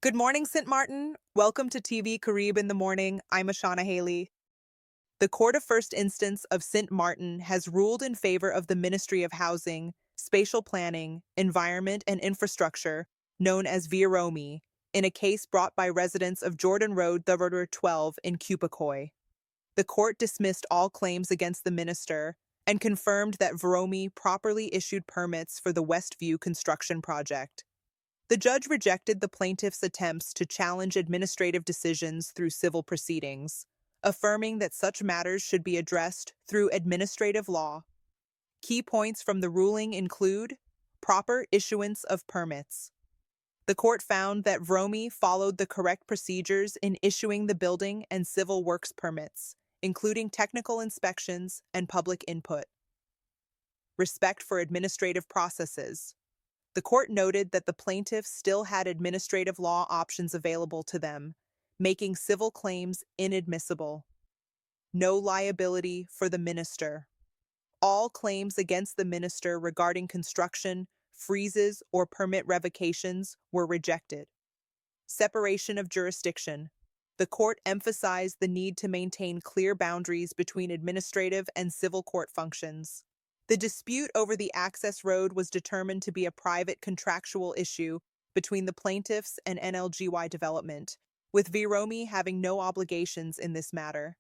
Good morning, St. Martin. Welcome to TVCARiB In The Morning. I'm Ashana Haley. The Court of First Instance of St. Martin has ruled in favor of the Ministry of Housing, Spatial Planning, Environment and Infrastructure, known as VROMI, in a case brought by residents of Jordan Road, Thoroughfare 12 in Cupicoy. The court dismissed all claims against the minister and confirmed that VROMI properly issued permits for the Westview construction project. The judge rejected the plaintiff's attempts to challenge administrative decisions through civil proceedings, affirming that such matters should be addressed through administrative law. Key points from the ruling include proper issuance of permits. The court found that VROMI followed the correct procedures in issuing the building and civil works permits, including technical inspections and public input. Respect for administrative processes. The court noted that the plaintiffs still had administrative law options available to them, making civil claims inadmissible. No liability for the minister. All claims against the minister regarding construction, freezes, or permit revocations were rejected. Separation of jurisdiction. The court emphasized the need to maintain clear boundaries between administrative and civil court functions. The dispute over the access road was determined to be a private contractual issue between the plaintiffs and NLGY Development, with VROMI having no obligations in this matter.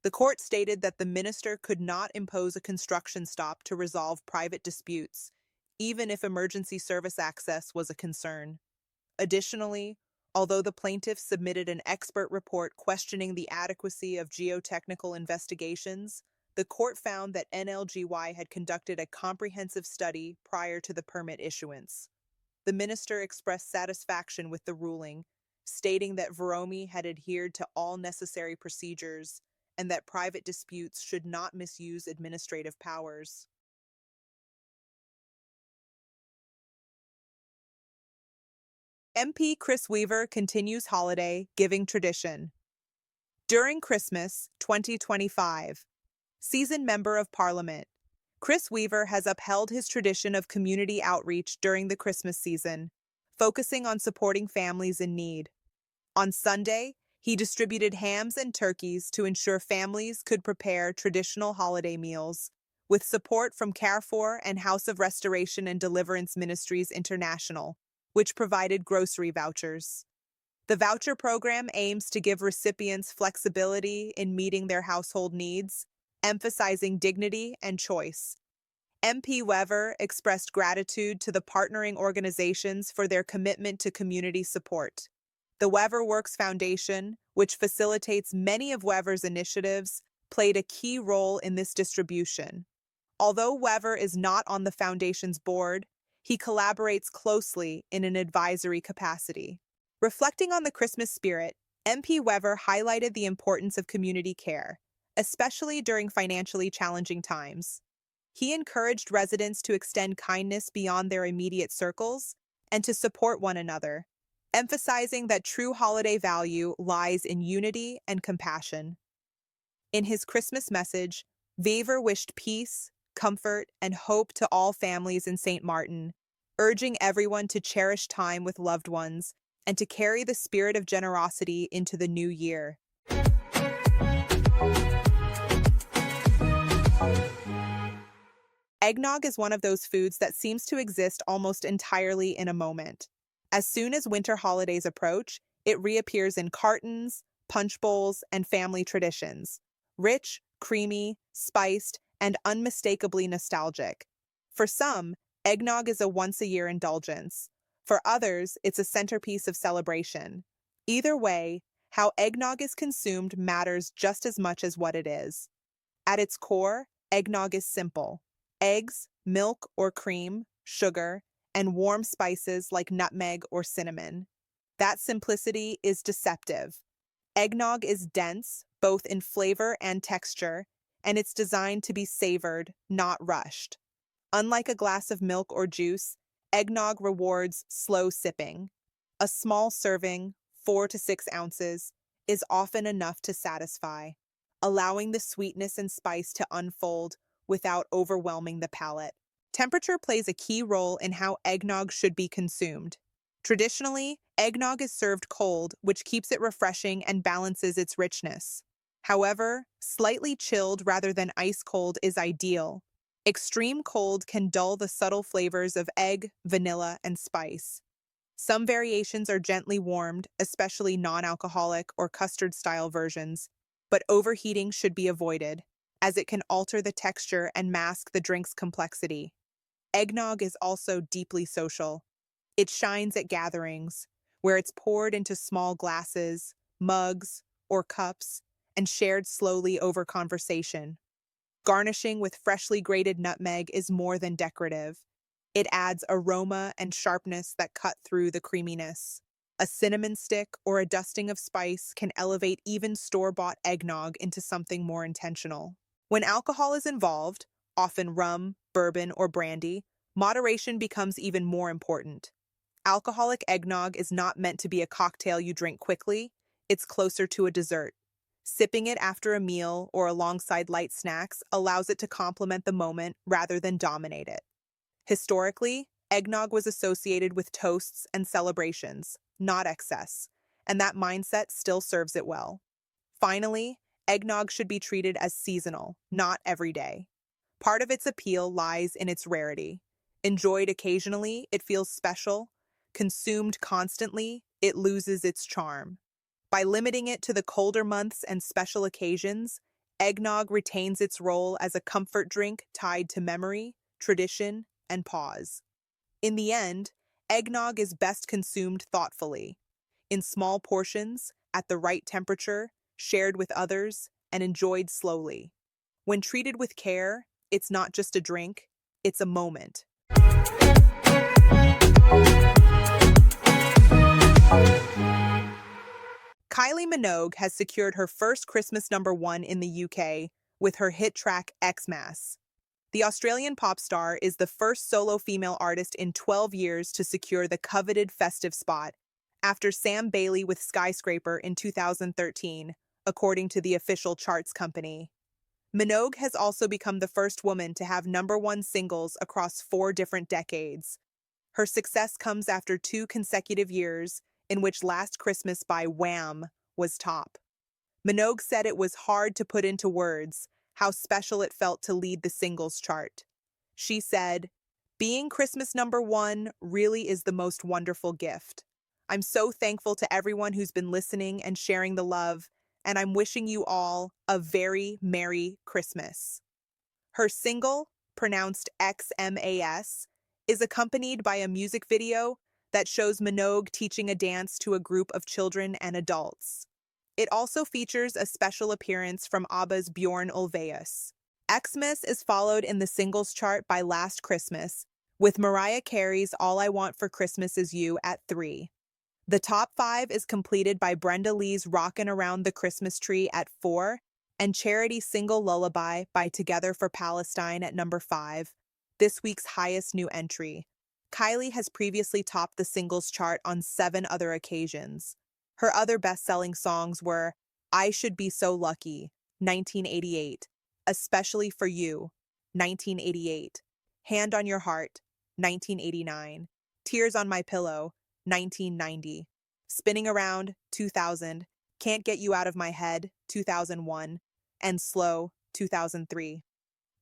The court stated that the minister could not impose a construction stop to resolve private disputes, even if emergency service access was a concern. Additionally, although the plaintiffs submitted an expert report questioning the adequacy of geotechnical investigations, the court found that NLGY had conducted a comprehensive study prior to the permit issuance. The minister expressed satisfaction with the ruling, stating that VROMI had adhered to all necessary procedures and that private disputes should not misuse administrative powers. MP Chris Weaver continues holiday giving tradition. During Christmas 2025, seasoned Member of Parliament, Chris Weaver has upheld his tradition of community outreach during the Christmas season, focusing on supporting families in need. On Sunday, he distributed hams and turkeys to ensure families could prepare traditional holiday meals, with support from Carrefour and House of Restoration and Deliverance Ministries International, which provided grocery vouchers. The voucher program aims to give recipients flexibility in meeting their household needs, emphasizing dignity and choice. MP Weaver expressed gratitude to the partnering organizations for their commitment to community support. The Weaver Works Foundation, which facilitates many of Weaver's initiatives, played a key role in this distribution. Although Weaver is not on the foundation's board, he collaborates closely in an advisory capacity. Reflecting on the Christmas spirit, MP Weaver highlighted the importance of community care, especially during financially challenging times. He encouraged residents to extend kindness beyond their immediate circles and to support one another, emphasizing that true holiday value lies in unity and compassion. In his Christmas message, Weaver wished peace, comfort, and hope to all families in St. Martin, urging everyone to cherish time with loved ones and to carry the spirit of generosity into the new year. Eggnog is one of those foods that seems to exist almost entirely in a moment. As soon as winter holidays approach, it reappears in cartons, punch bowls, and family traditions. Rich, creamy, spiced, and unmistakably nostalgic. For some, eggnog is a once-a-year indulgence. For others, it's a centerpiece of celebration. Either way, how eggnog is consumed matters just as much as what it is. At its core, eggnog is simple. Eggs, milk or cream, sugar, and warm spices like nutmeg or cinnamon. That simplicity is deceptive. Eggnog is dense, both in flavor and texture, and it's designed to be savored, not rushed. Unlike a glass of milk or juice, eggnog rewards slow sipping. A small serving, 4 to 6 ounces, is often enough to satisfy, allowing the sweetness and spice to unfold without overwhelming the palate. Temperature plays a key role in how eggnog should be consumed. Traditionally, eggnog is served cold, which keeps it refreshing and balances its richness. However, slightly chilled rather than ice cold is ideal. Extreme cold can dull the subtle flavors of egg, vanilla, and spice. Some variations are gently warmed, especially non-alcoholic or custard-style versions, but overheating should be avoided, as it can alter the texture and mask the drink's complexity. Eggnog is also deeply social. It shines at gatherings, where it's poured into small glasses, mugs, or cups, and shared slowly over conversation. Garnishing with freshly grated nutmeg is more than decorative. It adds aroma and sharpness that cut through the creaminess. A cinnamon stick or a dusting of spice can elevate even store-bought eggnog into something more intentional. When alcohol is involved, often rum, bourbon, or brandy, moderation becomes even more important. Alcoholic eggnog is not meant to be a cocktail you drink quickly, it's closer to a dessert. Sipping it after a meal or alongside light snacks allows it to complement the moment rather than dominate it. Historically, eggnog was associated with toasts and celebrations, not excess, and that mindset still serves it well. Finally, eggnog should be treated as seasonal, not everyday. Part of its appeal lies in its rarity. Enjoyed occasionally, it feels special. Consumed constantly, it loses its charm. By limiting it to the colder months and special occasions, eggnog retains its role as a comfort drink tied to memory, tradition, and pause. In the end, eggnog is best consumed thoughtfully, in small portions, at the right temperature, shared with others, and enjoyed slowly. When treated with care, it's not just a drink, it's a moment. Kylie Minogue has secured her first Christmas #1 in the UK with her hit track Xmas. The Australian pop star is the first solo female artist in 12 years to secure the coveted festive spot, after Sam Bailey with Skyscraper in 2013, according to the official charts company. Minogue has also become the first woman to have #1 singles across 4 different decades. Her success comes after 2 consecutive years in which Last Christmas by Wham! Was top. Minogue said it was hard to put into words how special it felt to lead the singles chart. She said, "Being Christmas #1 really is the most wonderful gift. I'm so thankful to everyone who's been listening and sharing the love, and I'm wishing you all a very Merry Christmas." Her single, pronounced Xmas, is accompanied by a music video that shows Minogue teaching a dance to a group of children and adults. It also features a special appearance from ABBA's Bjorn Ulvaeus. Xmas is followed in the singles chart by Last Christmas, with Mariah Carey's All I Want for Christmas Is You at 3. The top 5 is completed by Brenda Lee's Rockin' Around the Christmas Tree at 4, and Charity's single Lullaby by Together for Palestine at #5, this week's highest new entry. Kylie has previously topped the singles chart on 7 other occasions. Her other best-selling songs were I Should Be So Lucky, 1988, Especially for You, 1988, Hand on Your Heart, 1989, Tears on My Pillow, 1990, Spinning Around, 2000, Can't Get You Out of My Head, 2001, and Slow, 2003.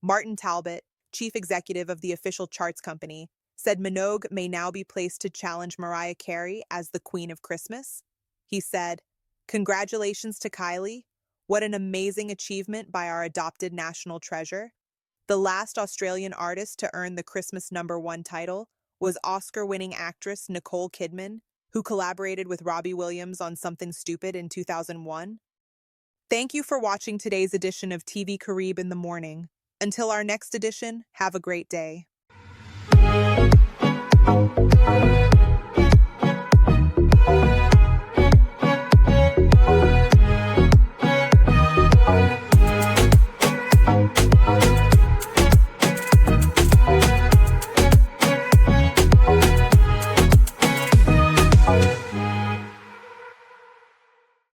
Martin Talbot, chief executive of the official charts company, said Minogue may now be placed to challenge Mariah Carey as the Queen of Christmas. He said, "Congratulations to Kylie. What an amazing achievement by our adopted national treasure." The last Australian artist to earn the Christmas #1 title was Oscar-winning actress Nicole Kidman, who collaborated with Robbie Williams on Something Stupid in 2001. Thank you for watching today's edition of TVCARiB in the Morning. Until our next edition, have a great day.